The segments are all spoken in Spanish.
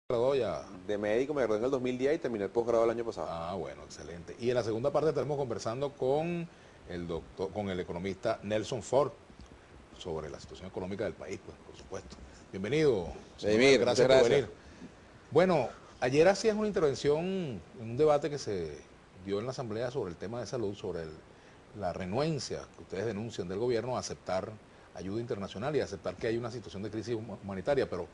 graduó ya? De médico me gradué en el 2010 y terminé el posgrado el año pasado. Ah, bueno, excelente. Y en la segunda parte estaremos conversando con el economista Nelson Ford sobre la situación económica del país, pues, por supuesto. Bienvenido, señor Nel, Vladimir, muchas gracias por gracias. venir. Bueno, ayer hacías una intervención en un debate que se dio en la Asamblea sobre el tema de salud, sobre la renuencia que ustedes denuncian del gobierno a aceptar ayuda internacional y a aceptar que hay una situación de crisis humanitaria, pero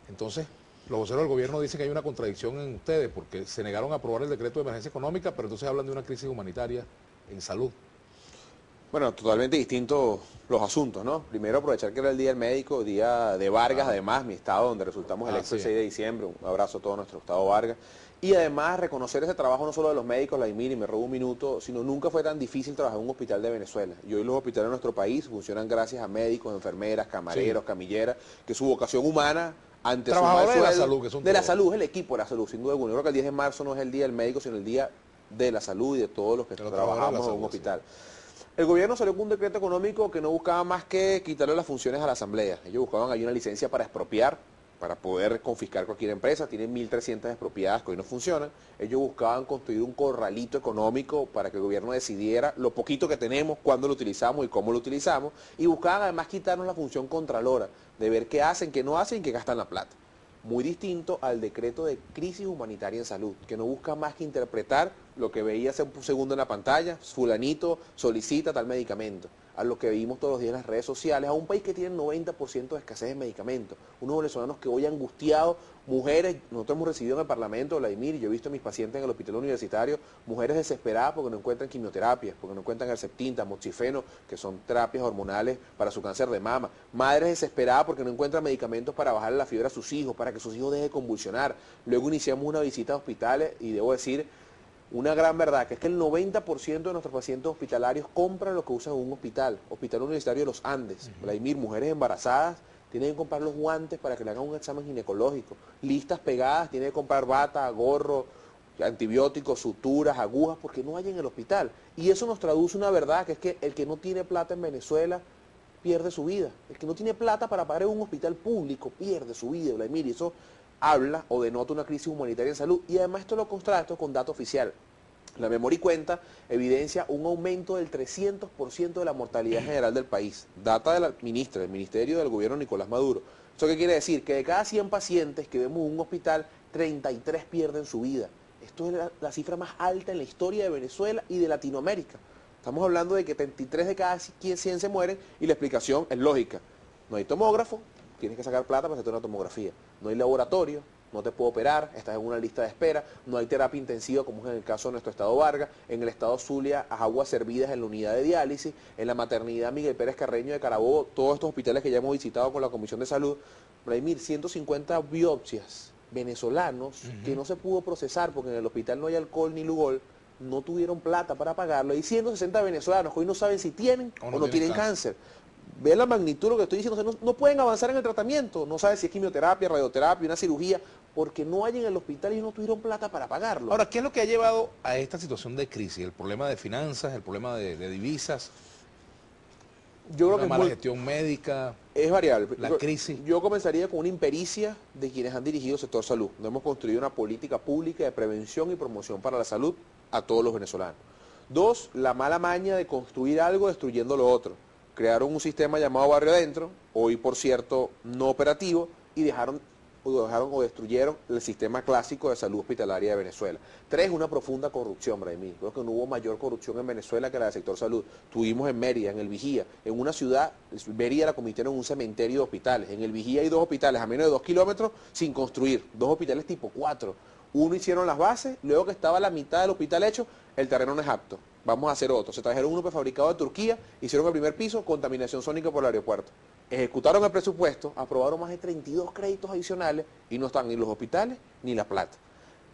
entonces los voceros del gobierno dicen que hay una contradicción en ustedes porque se negaron a aprobar el decreto de emergencia económica, pero entonces hablan de una crisis humanitaria en salud. Bueno, totalmente distintos los asuntos, ¿no? Primero aprovechar que era el Día del Médico, Día de Vargas, Claro. además, mi estado donde resultamos electos Así el es. 6 de diciembre, un abrazo a todo nuestro estado Vargas. Y además reconocer ese trabajo no solo de los médicos, Vladimir, y me robo un minuto, sino nunca fue tan difícil trabajar en un hospital de Venezuela. Y hoy los hospitales de nuestro país funcionan gracias a médicos, enfermeras, Sí. camareros, camilleras, que su vocación humana ante su mal Trabajadores de la sueldo, salud, que son de la todos. salud, es el equipo de la salud, sin duda alguna. Yo creo que el 10 de marzo no es el Día del Médico, sino el Día de la Salud y de todos los que De los trabajadores de la trabajamos en un salud, sí. hospital. El gobierno salió con un decreto económico que no buscaba más que quitarle las funciones a la Asamblea. Ellos buscaban ahí una licencia para expropiar, para poder confiscar cualquier empresa. Tienen 1.300 expropiadas que hoy no funcionan. Ellos buscaban construir un corralito económico para que el gobierno decidiera lo poquito que tenemos, cuándo lo utilizamos y cómo lo utilizamos. Y buscaban además quitarnos la función contralora, de ver qué hacen, qué no hacen y qué gastan la plata. Muy distinto al decreto de crisis humanitaria en salud, que no busca más que interpretar lo que veía hace un segundo en la pantalla, fulanito solicita tal medicamento, a lo que vimos todos los días en las redes sociales, a un país que tiene 90% de escasez de medicamentos, unos venezolanos que hoy angustiados, mujeres, nosotros hemos recibido en el Parlamento, Vladimir, y yo he visto a mis pacientes en el hospital universitario, mujeres desesperadas porque no encuentran quimioterapias, porque no encuentran Herceptin, tamoxifeno, que son terapias hormonales para su cáncer de mama, madres desesperadas porque no encuentran medicamentos para bajarle la fiebre a sus hijos, para que sus hijos dejen de convulsionar. Luego iniciamos una visita a hospitales y debo decir una gran verdad, que es que el 90% de nuestros pacientes hospitalarios compran lo que usan en un hospital universitario de los Andes. Vladimir, mujeres embarazadas tienen que comprar los guantes para que le hagan un examen ginecológico. Listas pegadas, tienen que comprar bata, gorro, antibióticos, suturas, agujas, porque no hay en el hospital. Y eso nos traduce una verdad, que es que el que no tiene plata en Venezuela pierde su vida. El que no tiene plata para pagar en un hospital público pierde su vida, Vladimir, y eso habla o denota una crisis humanitaria en salud. Y además esto lo contrasto con dato oficial. La memoria y cuenta evidencia un aumento del 300% de la mortalidad general del país. Data de la ministra, del Ministerio del Gobierno Nicolás Maduro. ¿Eso qué quiere decir? Que de cada 100 pacientes que vemos en un hospital, 33 pierden su vida. Esto es la cifra más alta en la historia de Venezuela y de Latinoamérica. Estamos hablando de que 33 de cada 100 se mueren y la explicación es lógica. No hay tomógrafo, tienes que sacar plata para hacerte una tomografía. No hay laboratorio, no te puedo operar, estás en una lista de espera, no hay terapia intensiva como es en el caso de nuestro estado Vargas, en el estado Zulia, aguas servidas en la unidad de diálisis, en la maternidad Miguel Pérez Carreño de Carabobo, todos estos hospitales que ya hemos visitado con la Comisión de Salud. Vladimir, 150 biopsias venezolanos que no se pudo procesar porque en el hospital no hay alcohol ni Lugol, no tuvieron plata para pagarlo. Hay 160 venezolanos que hoy no saben si tienen o no tienen cáncer. Vean la magnitud de lo que estoy diciendo, o sea, no pueden avanzar en el tratamiento, no saben si es quimioterapia, radioterapia, una cirugía, porque no hay en el hospital y no tuvieron plata para pagarlo. Ahora, ¿qué es lo que ha llevado a esta situación de crisis? ¿El problema de finanzas, el problema de divisas, Yo creo una que mala gestión médica, es variable. la crisis? Yo comenzaría con una impericia de quienes han dirigido el sector salud. No hemos construido una política pública de prevención y promoción para la salud a todos los venezolanos. Dos, la mala maña de construir algo destruyendo lo otro. Crearon un sistema llamado Barrio Adentro, hoy por cierto no operativo, y dejaron o destruyeron el sistema clásico de salud hospitalaria de Venezuela. Tres, una profunda corrupción, Brahimí. Creo que no hubo mayor corrupción en Venezuela que la del sector salud. Tuvimos en Mérida, en el Vigía, en una ciudad, Mérida la convirtieron en un cementerio de hospitales. En el Vigía hay 2 hospitales a menos de 2 kilómetros sin construir, 2 hospitales tipo 4. Uno hicieron las bases, luego que estaba la mitad del hospital hecho, el terreno no es apto. Vamos a hacer otro. Se trajeron uno prefabricado de Turquía, hicieron el primer piso, contaminación sónica por el aeropuerto. Ejecutaron el presupuesto, aprobaron más de 32 créditos adicionales y no están ni los hospitales ni la plata.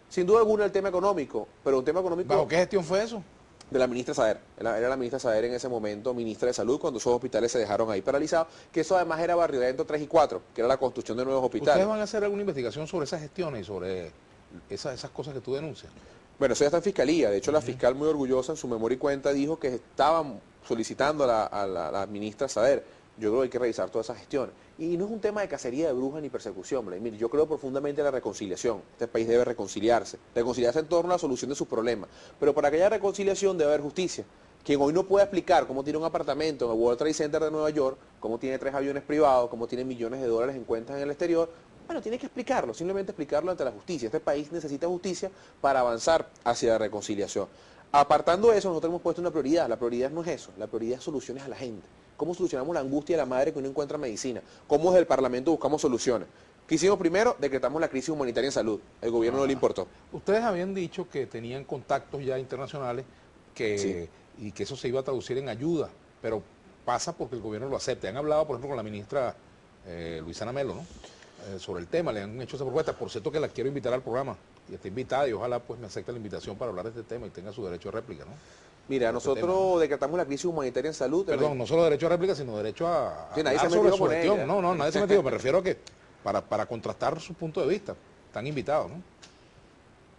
Sin duda alguna el tema económico, pero un tema económico ¿Bajo qué gestión fue eso? de la ministra Saer. Era la ministra Saer en ese momento, ministra de Salud, cuando esos hospitales se dejaron ahí paralizados, que eso además era Barrio Adentro 3 y 4, que era la construcción de nuevos hospitales. ¿Ustedes van a hacer alguna investigación sobre esas gestiones y sobre esas cosas que tú denuncias? Bueno, eso ya está en fiscalía. De hecho, la fiscal muy orgullosa en su memoria y cuenta dijo que estaban solicitando a la ministra Saer Yo creo que hay que revisar todas esas gestiones. Y no es un tema de cacería de brujas ni persecución, Vladimir. Yo creo profundamente en la reconciliación. Este país debe reconciliarse. Reconciliarse en torno a la solución de sus problemas. Pero para que haya reconciliación debe haber justicia. Quien hoy no puede explicar cómo tiene un apartamento en el World Trade Center de Nueva York, cómo tiene 3 aviones privados, cómo tiene millones de dólares en cuentas en el exterior, bueno, tiene que explicarlo, simplemente explicarlo ante la justicia. Este país necesita justicia para avanzar hacia la reconciliación. Apartando eso, nosotros hemos puesto una prioridad. La prioridad no es eso, la prioridad es soluciones a la gente. ¿Cómo solucionamos la angustia de la madre que no encuentra medicina? ¿Cómo desde el Parlamento buscamos soluciones? ¿Qué hicimos primero? Decretamos la crisis humanitaria en salud. El gobierno no le importó. Ustedes habían dicho que tenían contactos ya internacionales Sí. y que eso se iba a traducir en ayuda, pero pasa porque el gobierno lo acepta. Han hablado, por ejemplo, con la ministra Luisana Melo, ¿no? Sobre el tema, le han hecho esa propuesta. Por cierto que la quiero invitar al programa y está invitada y ojalá pues me acepte la invitación para hablar de este tema y tenga su derecho de réplica, ¿no? Mira, Este tema. nosotros decretamos la crisis humanitaria en salud. Perdón, no solo derecho a réplica, sino derecho a Sí, nadie se hablar metió sobre su con gestión. ella. No, no, nadie se ha metido. Me refiero a que para contrastar su punto de vista. Están invitados, ¿no?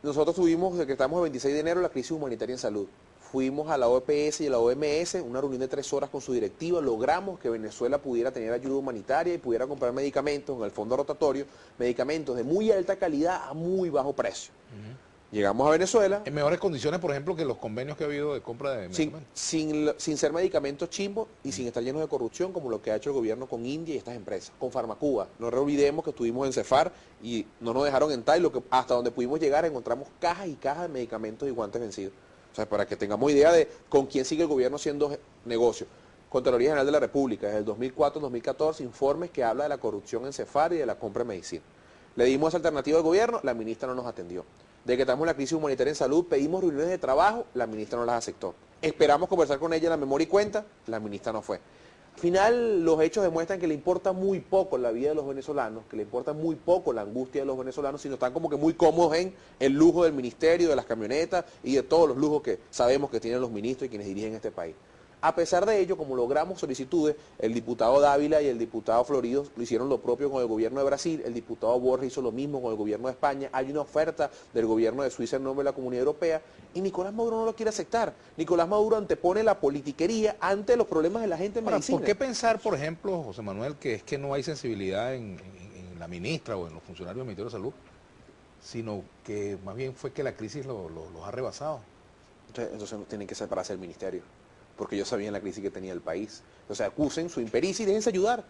Nosotros decretamos el 26 de enero la crisis humanitaria en salud. Fuimos a la OPS y a la OMS, una reunión de 3 horas con su directiva, logramos que Venezuela pudiera tener ayuda humanitaria y pudiera comprar medicamentos en el fondo rotatorio, medicamentos de muy alta calidad a muy bajo precio. Llegamos a Venezuela En mejores condiciones, por ejemplo, que los convenios que ha habido de compra de sin, medicamentos. sin ser medicamentos chimbos y sin estar llenos de corrupción como lo que ha hecho el gobierno con India y estas empresas, con Farmacuba. No olvidemos que estuvimos en Cefar y no nos dejaron entrar y hasta donde pudimos llegar encontramos cajas y cajas de medicamentos y guantes vencidos. O sea, para que tengamos idea de con quién sigue el gobierno haciendo negocio. Contraloría General de la República, desde el 2004-2014, informes que habla de la corrupción en Cefar y de la compra de medicina. Le dimos esa alternativa al gobierno, la ministra no nos atendió. Decretamos la crisis humanitaria en salud, pedimos reuniones de trabajo, la ministra no las aceptó. Esperamos conversar con ella en la memoria y cuenta, la ministra no fue. Al final, los hechos demuestran que le importa muy poco la vida de los venezolanos, que le importa muy poco la angustia de los venezolanos, sino están como que muy cómodos en el lujo del ministerio, de las camionetas y de todos los lujos que sabemos que tienen los ministros y quienes dirigen este país. A pesar de ello, como logramos solicitudes, el diputado Dávila y el diputado Florido lo hicieron lo propio con el gobierno de Brasil, el diputado Borges hizo lo mismo con el gobierno de España, hay una oferta del gobierno de Suiza en nombre de la Comunidad Europea y Nicolás Maduro no lo quiere aceptar. Nicolás Maduro antepone la politiquería ante los problemas de la gente en Ahora, medicina. ¿por qué pensar, por ejemplo, José Manuel, que es que no hay sensibilidad en la ministra o en los funcionarios del Ministerio de Salud, sino que más bien fue que la crisis los ha rebasado? Entonces tienen que separarse del ministerio, porque ellos sabían la crisis que tenía el país. O sea, acusen su impericia y déjense ayudar.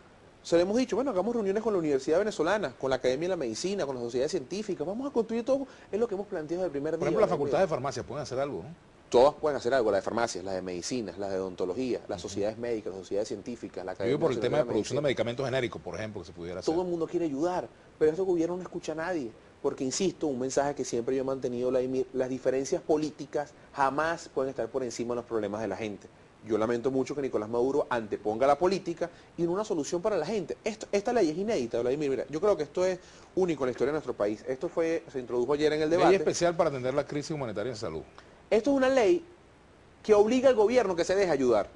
Se le hemos dicho, bueno, hagamos reuniones con la Universidad Venezolana, con la Academia de la Medicina, con las sociedades científicas, vamos a construir todo, es lo que hemos planteado desde el primer día. Por ejemplo, la Facultad de Farmacia pueden hacer algo, ¿no? Todas pueden hacer algo, las de farmacias, las de medicinas, las de odontología, las sociedades médicas, las sociedades científicas, la Yo Academia digo por el Nacional tema de la producción de Medicina. medicamentos genéricos, por ejemplo, que se pudiera hacer. Todo el mundo quiere ayudar, pero este gobierno no escucha a nadie. Porque, insisto, un mensaje que siempre yo he mantenido, Vladimir, las diferencias políticas jamás pueden estar por encima de los problemas de la gente. Yo lamento mucho que Nicolás Maduro anteponga la política y no una solución para la gente. Esta ley es inédita, Vladimir. Mira, yo creo que esto es único en la historia de nuestro país. Se introdujo ayer en el debate. Ley especial para atender la crisis humanitaria en salud. Esto es una ley que obliga al gobierno que se deje ayudar.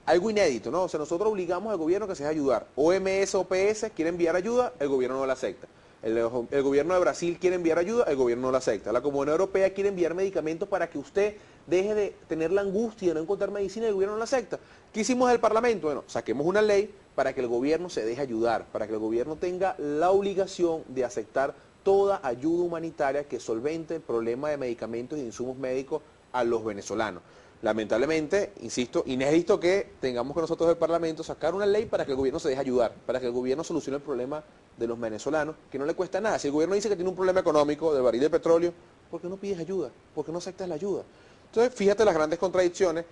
Algo inédito, ¿no? O sea, nosotros obligamos al gobierno que se deje ayudar. OMS, OPS quiere enviar ayuda, el gobierno no la acepta. El gobierno de Brasil quiere enviar ayuda, el gobierno no la acepta. La Comunidad Europea quiere enviar medicamentos para que usted deje de tener la angustia de no encontrar medicina y el gobierno no la acepta. ¿Qué hicimos del Parlamento? Bueno, saquemos una ley para que el gobierno se deje ayudar, para que el gobierno tenga la obligación de aceptar toda ayuda humanitaria que solvente el problema de medicamentos y de insumos médicos a los venezolanos. Lamentablemente, insisto, inédito que tengamos que nosotros del Parlamento sacar una ley para que el gobierno se deje ayudar, para que el gobierno solucione el problema de los venezolanos, que no le cuesta nada. Si el gobierno dice que tiene un problema económico del barril de petróleo, ¿por qué no pides ayuda? ¿Por qué no aceptas la ayuda? Entonces, fíjate las grandes contradicciones.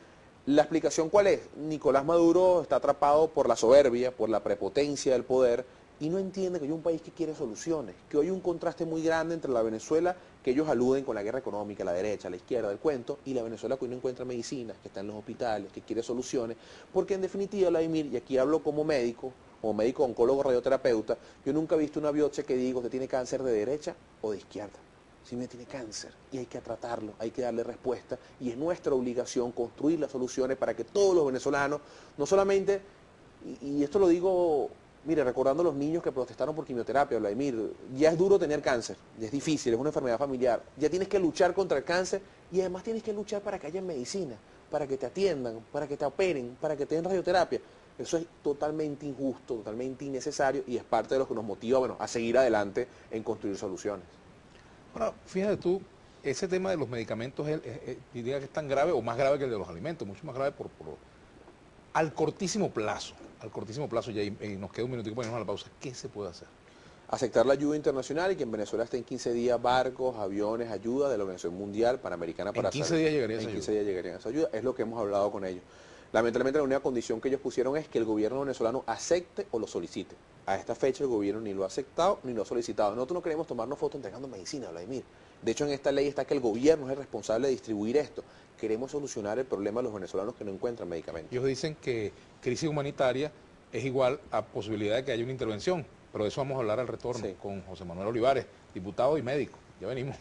La explicación ¿cuál es? Nicolás Maduro está atrapado por la soberbia, por la prepotencia del poder, y no entiende que hay un país que quiere soluciones, que hoy hay un contraste muy grande entre la Venezuela que ellos aluden con la guerra económica, la derecha, la izquierda del cuento, y la Venezuela que hoy no encuentra medicinas, que está en los hospitales, que quiere soluciones, porque en definitiva, Vladimir, y aquí hablo como médico oncólogo, radioterapeuta, yo nunca he visto una biopsia que diga usted tiene cáncer de derecha o de izquierda. Simplemente tiene cáncer y hay que tratarlo, hay que darle respuesta y es nuestra obligación construir las soluciones para que todos los venezolanos, no solamente, y esto lo digo, mire, recordando a los niños que protestaron por quimioterapia, Vladimir, ya es duro tener cáncer, ya es difícil, es una enfermedad familiar, ya tienes que luchar contra el cáncer y además tienes que luchar para que haya medicina, para que te atiendan, para que te operen, para que te den radioterapia. Eso es totalmente injusto, totalmente innecesario y es parte de lo que nos motiva, bueno, a seguir adelante en construir soluciones. Ahora, fíjate tú, ese tema de los medicamentos diría que es tan grave o más grave que el de los alimentos, mucho más grave al cortísimo plazo, ya y nos queda un minutico para irnos a la pausa. ¿Qué se puede hacer? Aceptar la ayuda internacional y que en Venezuela estén 15 días barcos, aviones, ayuda de la Organización Mundial Panamericana para En 15 días llegaría esa En ayuda. 15 días llegaría esa ayuda, es lo que hemos hablado con ellos. Lamentablemente la única condición que ellos pusieron es que el gobierno venezolano acepte o lo solicite. A esta fecha el gobierno ni lo ha aceptado ni lo ha solicitado. Nosotros no queremos tomarnos fotos entregando medicina, Vladimir. De hecho, en esta ley está que el gobierno es el responsable de distribuir esto. Queremos solucionar el problema de los venezolanos que no encuentran medicamentos. Ellos dicen que crisis humanitaria es igual a posibilidad de que haya una intervención, pero de eso vamos a hablar al retorno Sí. con José Manuel Olivares, diputado y médico. Ya venimos.